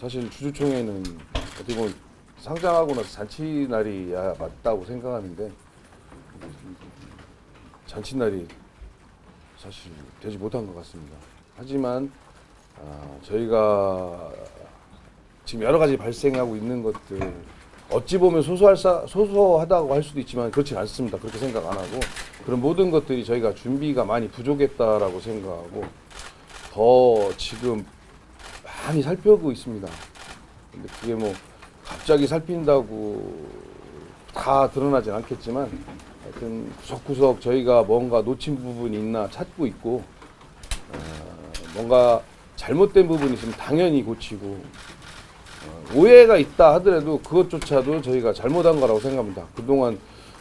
사실 주주총회는 어떻게 보면 상장하고 나서 잔치날이야 맞다고 생각하는데 잔치날이 사실 되지 못한 것 같습니다. 하지만 저희가 지금 여러 가지 발생하고 있는 것들 어찌 보면 소소하다고 할 수도 있지만 그렇지 않습니다. 그렇게 생각 안 하고 그런 모든 것들이 저희가 준비가 많이 부족했다라고 생각하고 더 지금 많이 살펴보고 있습니다. 근데 그게 뭐 갑자기 살핀다고 다 드러나진 않겠지만 하여튼 구석구석 저희가 뭔가 놓친 부분이 있나 찾고 있고 뭔가 잘못된 부분이 있으면 당연히 고치고 오해가 있다 하더라도 그것조차도 저희가 잘못한 거라고 생각합니다. 그동안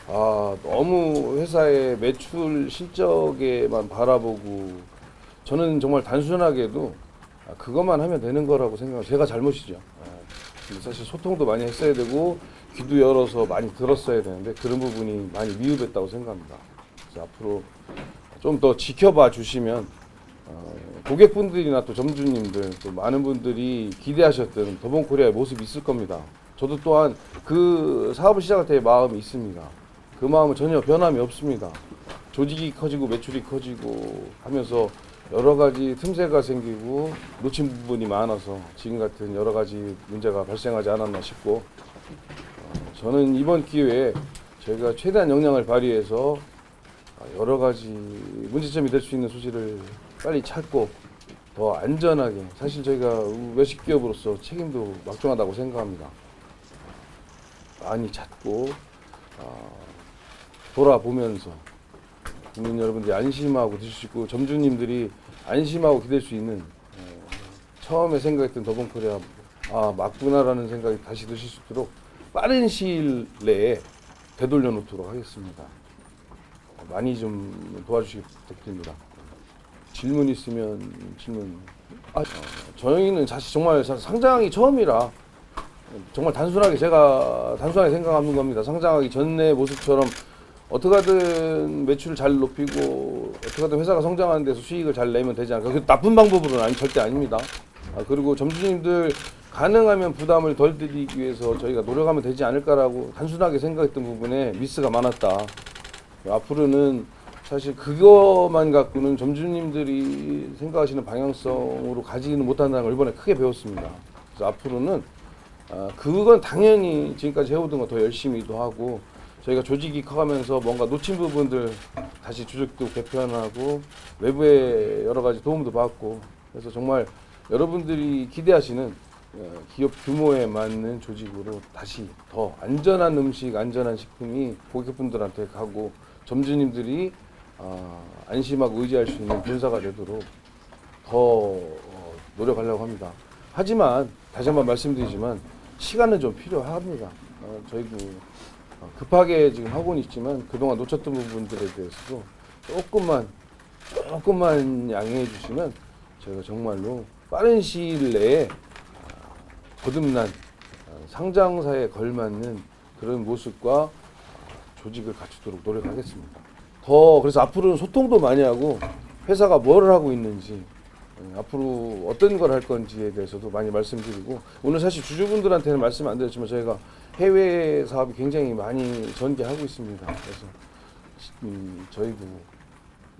너무 회사의 매출 실적에만 바라보고 저는 정말 단순하게도 그것만 하면 되는 거라고 생각해요. 제가 잘못이죠. 근데 사실 소통도 많이 했어야 되고 귀도 열어서 많이 들었어야 되는데 그런 부분이 많이 미흡했다고 생각합니다. 그래서 앞으로 좀 더 지켜봐 주시면 고객분들이나 또 점주님들 또 많은 분들이 기대하셨던 더본코리아의 모습이 있을 겁니다. 저도 또한 그 사업을 시작할 때의 마음이 있습니다. 그 마음은 전혀 변함이 없습니다. 조직이 커지고 매출이 커지고 하면서 여러 가지 틈새가 생기고 놓친 부분이 많아서 지금 같은 여러 가지 문제가 발생하지 않았나 싶고 저는 이번 기회에 저희가 최대한 역량을 발휘해서 여러 가지 문제점이 될 수 있는 소지를 빨리 찾고 더 안전하게 사실 저희가 외식기업으로서 책임도 막중하다고 생각합니다. 많이 찾고 돌아보면서 국민 여러분들이 안심하고 드실 수 있고 점주님들이 안심하고 기댈 수 있는 처음에 생각했던 더본코리아 맞구나라는 생각이 다시 드실 수 있도록 빠른 시일 내에 되돌려 놓도록 하겠습니다. 많이 좀 도와주시기 부탁드립니다. 질문 있으면 질문. 저희는 사실 정말 상장이 처음이라 정말 제가 단순하게 생각하는 겁니다. 상장하기 전의 모습처럼 어떻게 하든 매출을 잘 높이고 어떻게 하든 회사가 성장하는 데서 수익을 잘 내면 되지 않을까. 그 나쁜 방법으로는 절대 아닙니다. 그리고 점주님들 가능하면 부담을 덜 드리기 위해서 저희가 노력하면 되지 않을까라고 단순하게 생각했던 부분에 미스가 많았다. 앞으로는 사실 그것만 갖고는 점주님들이 생각하시는 방향성으로 가지는 못한다는 걸 이번에 크게 배웠습니다. 그래서 앞으로는 그건 당연히 지금까지 해오던 거 더 열심히도 하고 저희가 조직이 커가면서 뭔가 놓친 부분들 다시 조직도 개편하고 외부의 여러 가지 도움도 받고 그래서 정말 여러분들이 기대하시는 기업 규모에 맞는 조직으로 다시 더 안전한 음식, 안전한 식품이 고객분들한테 가고 점주님들이 안심하고 의지할 수 있는 본사가 되도록 더 노력하려고 합니다. 하지만 다시 한번 말씀드리지만 시간은 좀 필요합니다. 저희도 급하게 지금 하고는 있지만 그동안 놓쳤던 부분들에 대해서도 조금만 양해해 주시면 저희가 정말로 빠른 시일 내에 거듭난 상장사에 걸맞는 그런 모습과 조직을 갖추도록 노력하겠습니다. 그래서 앞으로는 소통도 많이 하고 회사가 뭘 하고 있는지 앞으로 어떤 걸 할 건지에 대해서도 많이 말씀드리고 오늘 사실 주주분들한테는 말씀 안 드렸지만 저희가 해외 사업이 굉장히 많이 전개하고 있습니다. 그래서 저희도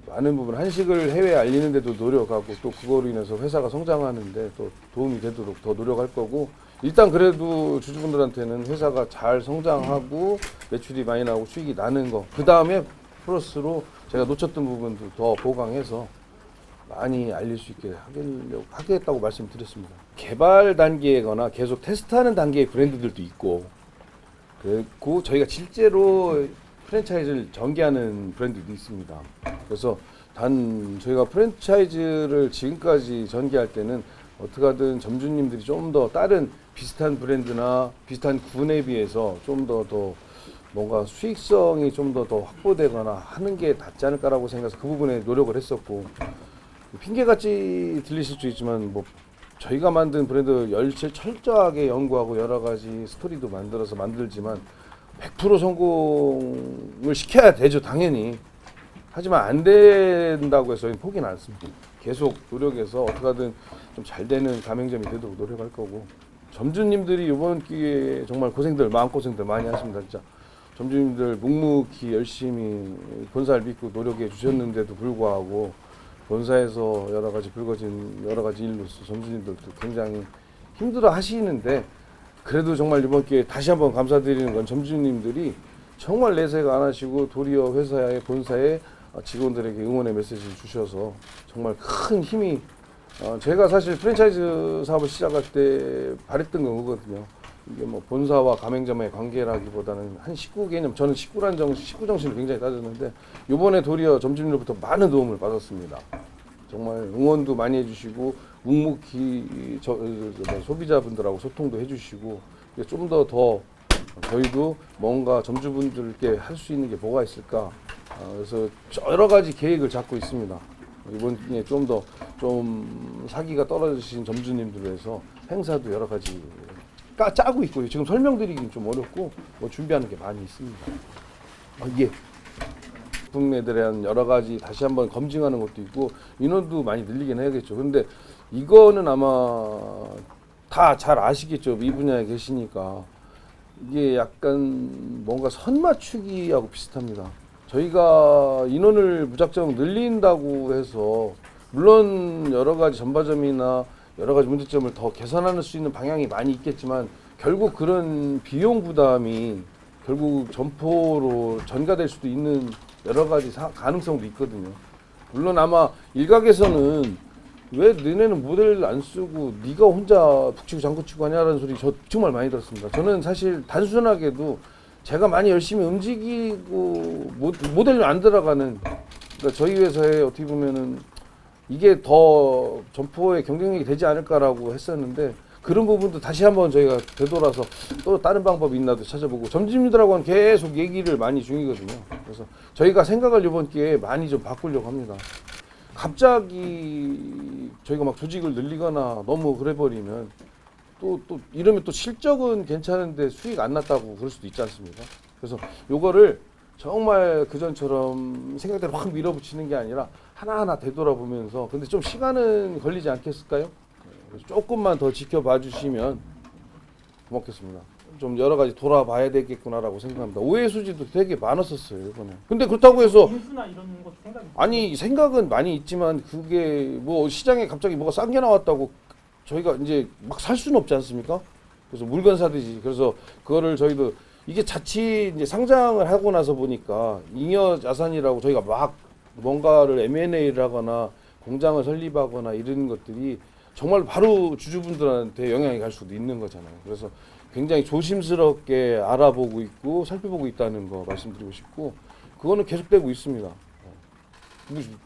많은 부분 한식을 해외에 알리는 데도 노력하고 또 그거로 인해서 회사가 성장하는데 또 도움이 되도록 더 노력할 거고 일단 그래도 주주분들한테는 회사가 잘 성장하고 매출이 많이 나오고 수익이 나는 거 그 다음에 플러스로 제가 놓쳤던 부분도 더 보강해서 많이 알릴 수 있게 하겠다고 말씀드렸습니다. 개발 단계거나 계속 테스트하는 단계의 브랜드들도 있고 그리고 저희가 실제로 프랜차이즈를 전개하는 브랜드도 있습니다. 그래서 저희가 프랜차이즈를 지금까지 전개할 때는 어떻게 하든 점주님들이 좀 더 다른 비슷한 브랜드나 비슷한 군에 비해서 좀 더 뭔가 수익성이 좀 더 확보되거나 하는 게 낫지 않을까라고 생각해서 그 부분에 노력을 했었고 핑계같이 들리실 수 있지만 뭐 저희가 만든 브랜드 철저하게 연구하고 여러 가지 스토리도 만들지만 100% 성공을 시켜야 되죠, 당연히. 하지만 안 된다고 해서 저희는 포기는 않습니다. 계속 노력해서 어떻게 하든 좀 잘 되는 가맹점이 되도록 노력할 거고 점주님들이 이번 기회에 정말 마음고생들 많이 하십니다. 진짜 점주님들 묵묵히 열심히 본사를 믿고 노력해 주셨는데도 불구하고 본사에서 여러 가지 불거진 여러 가지 일로서 점주님들도 굉장히 힘들어 하시는데, 그래도 정말 이번 기회에 다시 한번 감사드리는 건 점주님들이 정말 내색 안 하시고 도리어 회사의 본사에 직원들에게 응원의 메시지를 주셔서 정말 큰 힘이, 제가 사실 프랜차이즈 사업을 시작할 때 바랬던 건 그거거든요. 이게 뭐 본사와 가맹점의 관계라기보다는 한 식구 개념, 저는 식구 정신을 굉장히 따졌는데 이번에 도리어 점주님들부터 많은 도움을 받았습니다. 정말 응원도 많이 해주시고 묵묵히 소비자분들하고 소통도 해주시고, 좀 더 저희도 뭔가 점주분들께 할 수 있는 게 뭐가 있을까, 그래서 여러 가지 계획을 잡고 있습니다. 이번에 좀 사기가 떨어지신 점주님들을 위해서 행사도 여러 가지 짜고 있고요. 지금 설명드리기는 좀 어렵고 준비하는 게 많이 있습니다. 예. 제품에 대한 여러 가지 다시 한번 검증하는 것도 있고 인원도 많이 늘리긴 해야겠죠. 그런데 이거는 아마 다 잘 아시겠죠. 이 분야에 계시니까. 이게 약간 뭔가 선 맞추기하고 비슷합니다. 저희가 인원을 무작정 늘린다고 해서 물론 여러 가지 전바점이나 여러 가지 문제점을 더 개선할 수 있는 방향이 많이 있겠지만 결국 그런 비용 부담이 결국 점포로 전가될 수도 있는 여러 가지 가능성도 있거든요. 물론 아마 일각에서는 왜 너네는 모델 안 쓰고 네가 혼자 북치고 장구치고 하냐라는 소리 저 정말 많이 들었습니다. 저는 사실 단순하게도 제가 많이 열심히 움직이고 모델로 안 들어가는, 그러니까 저희 회사에 어떻게 보면은 이게 더 점포의 경쟁력이 되지 않을까라고 했었는데 그런 부분도 다시 한번 저희가 되돌아서 또 다른 방법이 있나도 찾아보고 점주님들하고는 계속 얘기를 많이 중이거든요. 그래서 저희가 생각을 이번 기회에 많이 좀 바꾸려고 합니다. 갑자기 저희가 막 조직을 늘리거나 너무 그래버리면 또 이러면 또 실적은 괜찮은데 수익 안 났다고 그럴 수도 있지 않습니까? 그래서 요거를 정말 그전처럼 생각대로 확 밀어붙이는 게 아니라 하나하나 되돌아보면서, 근데 좀 시간은 걸리지 않겠을까요? 그래서 조금만 더 지켜봐 주시면 고맙겠습니다. 좀 여러 가지 돌아봐야 되겠구나라고 생각합니다. 오해 수지도 되게 많았었어요 이번에. 근데 그렇다고 해서 인수나 이런 것도 생각이 아니 생각은 많이 있지만 그게 뭐 시장에 갑자기 뭐가 싼 게 나왔다고 저희가 이제 막 살 수는 없지 않습니까? 그래서 물건 사듯이. 그래서 그거를 저희도 이게 자칫 이제 상장을 하고 나서 보니까 잉여 자산이라고 저희가 막 뭔가를 M&A를 하거나 공장을 설립하거나 이런 것들이 정말 바로 주주분들한테 영향이 갈 수도 있는 거잖아요. 그래서 굉장히 조심스럽게 알아보고 있고 살펴보고 있다는 거 말씀드리고 싶고, 그거는 계속되고 있습니다.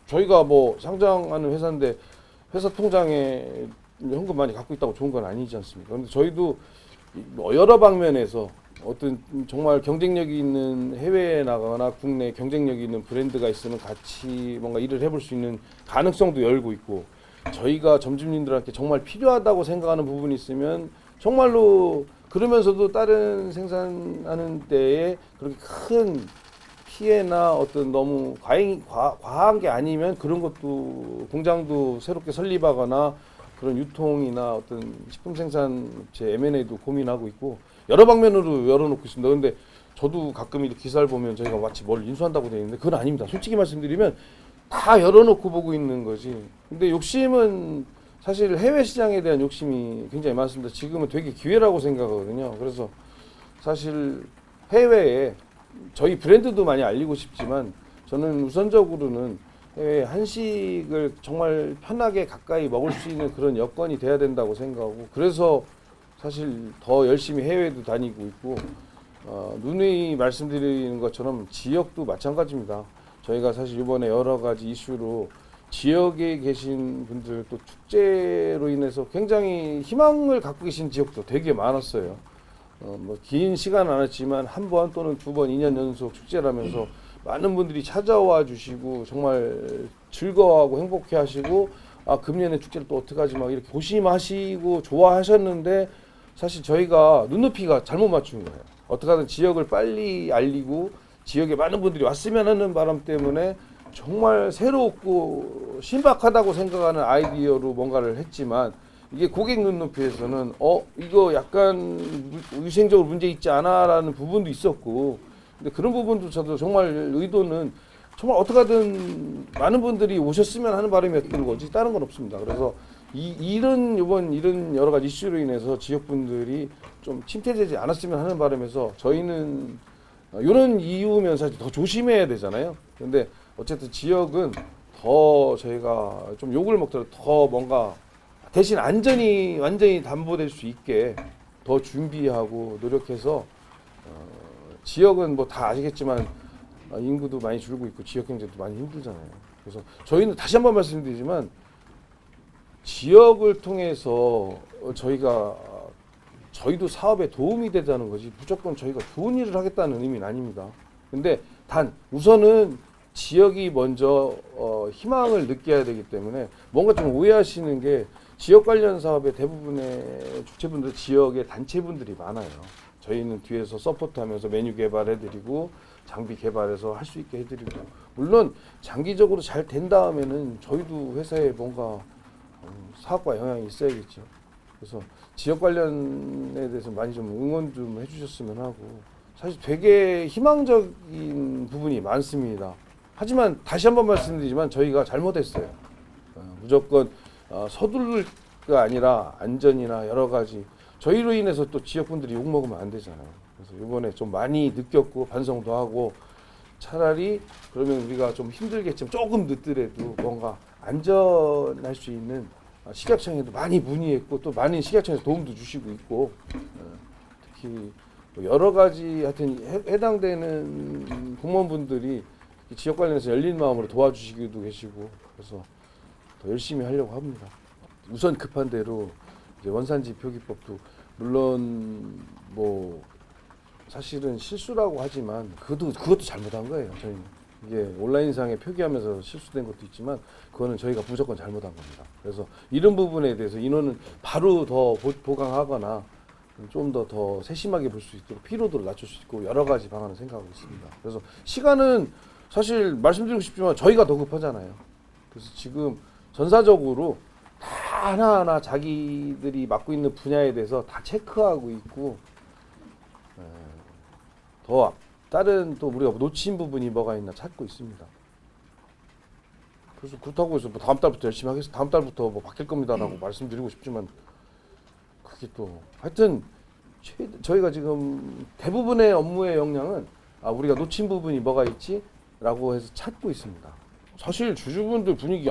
저희가 뭐 상장하는 회사인데 회사 통장에 현금 많이 갖고 있다고 좋은 건 아니지 않습니까? 그런데 저희도 여러 방면에서 어떤 정말 경쟁력이 있는 해외에 나가거나 국내 경쟁력이 있는 브랜드가 있으면 같이 뭔가 일을 해볼 수 있는 가능성도 열고 있고, 저희가 점주님들한테 정말 필요하다고 생각하는 부분이 있으면 정말로 그러면서도 다른 생산하는 데에 그렇게 큰 피해나 어떤 너무 과한 게 아니면 그런 것도 공장도 새롭게 설립하거나 그런 유통이나 어떤 식품 생산체 M&A도 고민하고 있고 여러 방면으로 열어놓고 있습니다. 그런데 저도 가끔 이렇게 기사를 보면 저희가 마치 뭘 인수한다고 되어 있는데 그건 아닙니다. 솔직히 말씀드리면 다 열어놓고 보고 있는 거지. 근데 욕심은 사실 해외 시장에 대한 욕심이 굉장히 많습니다. 지금은 되게 기회라고 생각하거든요. 그래서 사실 해외에 저희 브랜드도 많이 알리고 싶지만 저는 우선적으로는 해외 한식을 정말 편하게 가까이 먹을 수 있는 그런 여건이 돼야 된다고 생각하고, 그래서 사실 더 열심히 해외도 다니고 있고, 누누이 말씀드리는 것처럼 지역도 마찬가지입니다. 저희가 사실 이번에 여러 가지 이슈로 지역에 계신 분들 또 축제로 인해서 굉장히 희망을 갖고 계신 지역도 되게 많았어요. 뭐 긴 시간 안 했지만 한 번 또는 두 번 2년 연속 축제라면서 많은 분들이 찾아와 주시고 정말 즐거워하고 행복해 하시고, 아 금년에 축제를 또 어떡하지 막 이렇게 고심하시고 좋아하셨는데, 사실 저희가 눈높이가 잘못 맞춘 거예요. 어떻게 하든 지역을 빨리 알리고 지역에 많은 분들이 왔으면 하는 바람 때문에 정말 새롭고 신박하다고 생각하는 아이디어로 뭔가를 했지만 이게 고객 눈높이에서는 이거 약간 위생적으로 문제 있지 않아라는 부분도 있었고, 근데 그런 부분조차도 정말 의도는 정말 어떻게 하든 많은 분들이 오셨으면 하는 바람이었던 거지 다른 건 없습니다. 그래서 이런 여러 가지 이슈로 인해서 지역분들이 좀 침체되지 않았으면 하는 바람에서 저희는 이런 이유면 사실 더 조심해야 되잖아요. 근데 어쨌든 지역은 더 저희가 좀 욕을 먹더라도 더 뭔가 대신 안전이 완전히 담보될 수 있게 더 준비하고 노력해서 지역은 뭐 다 아시겠지만 인구도 많이 줄고 있고 지역 경제도 많이 힘들잖아요. 그래서 저희는 다시 한번 말씀드리지만 지역을 통해서 저희도 사업에 도움이 되자는 거지 무조건 저희가 좋은 일을 하겠다는 의미는 아닙니다. 근데 단 우선은 지역이 먼저 희망을 느껴야 되기 때문에 뭔가 좀 오해하시는 게 지역 관련 사업의 대부분의 주체분들 지역의 단체분들이 많아요. 저희는 뒤에서 서포트하면서 메뉴 개발해드리고 장비 개발해서 할 수 있게 해드리고 물론 장기적으로 잘 된 다음에는 저희도 회사에 뭔가 사업과 영향이 있어야겠죠. 그래서 지역 관련에 대해서 많이 좀 응원 좀 해주셨으면 하고 사실 되게 희망적인 부분이 많습니다. 하지만 다시 한번 말씀드리지만 저희가 잘못했어요. 무조건 서둘러가 아니라 안전이나 여러 가지 저희로 인해서 또 지역분들이 욕먹으면 안 되잖아요. 그래서 이번에 좀 많이 느꼈고 반성도 하고 차라리 그러면 우리가 좀 힘들겠지만 조금 늦더라도 뭔가 안전할 수 있는 식약청에도 많이 문의했고 또 많이 식약청에서 도움도 주시고 있고 특히 여러 가지 하여튼 해당되는 공무원분들이 지역 관련해서 열린 마음으로 도와주시기도 계시고 그래서 더 열심히 하려고 합니다. 우선 급한 대로 이제 원산지 표기법도 물론 뭐 사실은 실수라고 하지만 그것도 잘못한 거예요. 저희는 이게 온라인상에 표기하면서 실수된 것도 있지만 그거는 저희가 무조건 잘못한 겁니다. 그래서 이런 부분에 대해서 인원은 바로 더 보강하거나 좀 더 세심하게 볼 수 있도록 피로도를 낮출 수 있고 여러 가지 방안을 생각하고 있습니다. 그래서 시간은 사실 말씀드리고 싶지만 저희가 더 급하잖아요. 그래서 지금 전사적으로 다 하나하나 자기들이 맡고 있는 분야에 대해서 다 체크하고 있고 더 다른 또 우리가 놓친 부분이 뭐가 있나 찾고 있습니다. 그래서 그렇다고 해서 뭐 다음 달부터 열심히 하겠습니다. 다음 달부터 뭐 바뀔 겁니다라고 말씀드리고 싶지만 그게 또 하여튼 저희가 지금 대부분의 업무의 역량은 우리가 놓친 부분이 뭐가 있지라고 해서 찾고 있습니다. 사실 주주분들 분위기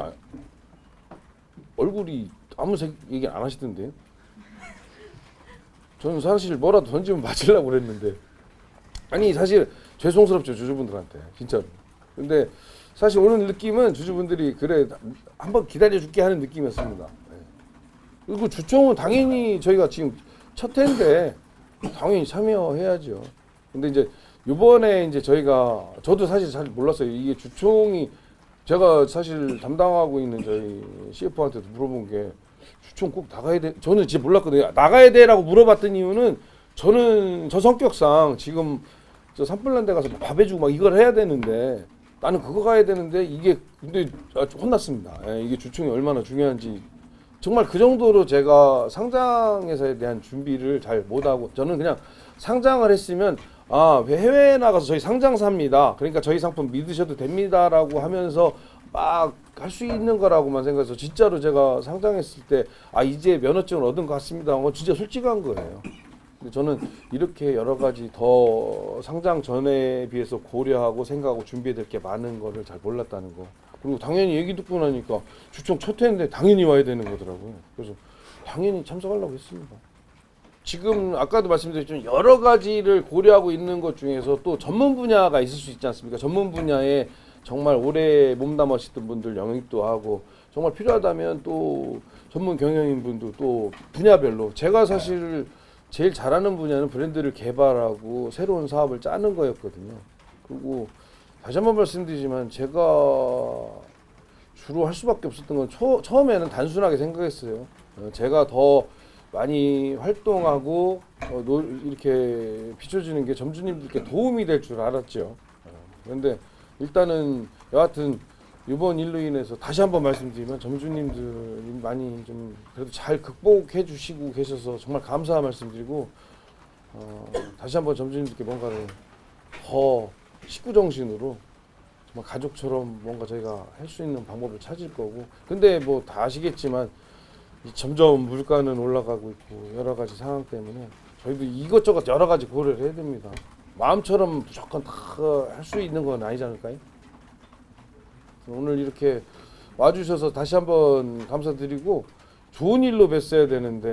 얼굴이 아무 얘기 안 하시던데 저는 사실 뭐라도 던지면 맞으려고 그랬는데 아니 사실 죄송스럽죠 주주분들한테 진짜로. 근데 사실 오늘 느낌은 주주분들이 그래 한번 기다려줄게 하는 느낌이었습니다. 그리고 주총은 당연히 저희가 지금 첫 해인데 당연히 참여해야죠. 근데 이제 이번에 이제 저도 사실 잘 몰랐어요. 이게 주총이 제가 사실 담당하고 있는 저희 CF한테도 물어본 게 주총 꼭 나가야 돼. 저는 진짜 몰랐거든요. 나가야 돼라고 물어봤던 이유는 저는 저 성격상 지금 저 산불난 데 가서 밥 해주고 막 이걸 해야 되는데 나는 그거 가야 되는데 이게 근데 혼났습니다. 이게 주총이 얼마나 중요한지 정말 그 정도로 제가 상장회사에 대한 준비를 잘 못하고 저는 그냥 상장을 했으면 해외에 나가서 저희 상장사입니다. 그러니까 저희 상품 믿으셔도 됩니다라고 하면서 막 할 수 있는 거라고만 생각해서 진짜로 제가 상장했을 때 이제 면허증을 얻은 것 같습니다. 진짜 솔직한 거예요. 근데 저는 이렇게 여러 가지 더 상장 전에 비해서 고려하고 생각하고 준비해야 될 게 많은 거를 잘 몰랐다는 거. 그리고 당연히 얘기 듣고 나니까 주총 첫 회인데 당연히 와야 되는 거더라고요. 그래서 당연히 참석하려고 했습니다. 지금 아까도 말씀드렸지만 여러 가지를 고려하고 있는 것 중에서 또 전문 분야가 있을 수 있지 않습니까? 전문 분야에 정말 오래 몸담으셨던 분들 영입도 하고 정말 필요하다면 또 전문 경영인 분도 또 분야별로 제가 사실 제일 잘하는 분야는 브랜드를 개발하고 새로운 사업을 짜는 거였거든요. 그리고 다시 한번 말씀드리지만 제가 주로 할 수밖에 없었던 건 처음에는 단순하게 생각했어요. 제가 더 많이 활동하고 이렇게 비춰주는 게 점주님들께 도움이 될 줄 알았죠. 그런데 일단은 여하튼 이번 일로 인해서 다시 한번 말씀드리면 점주님들이 많이 좀 그래도 잘 극복해 주시고 계셔서 정말 감사 말씀드리고 다시 한번 점주님들께 뭔가를 더 식구 정신으로 정말 가족처럼 뭔가 저희가 할 수 있는 방법을 찾을 거고 근데 뭐 다 아시겠지만 점점 물가는 올라가고 있고 여러 가지 상황 때문에 저희도 이것저것 여러 가지 고려를 해야 됩니다. 마음처럼 무조건 다 할 수 있는 건 아니지 않을까요? 오늘 이렇게 와주셔서 다시 한번 감사드리고 좋은 일로 뵀어야 되는데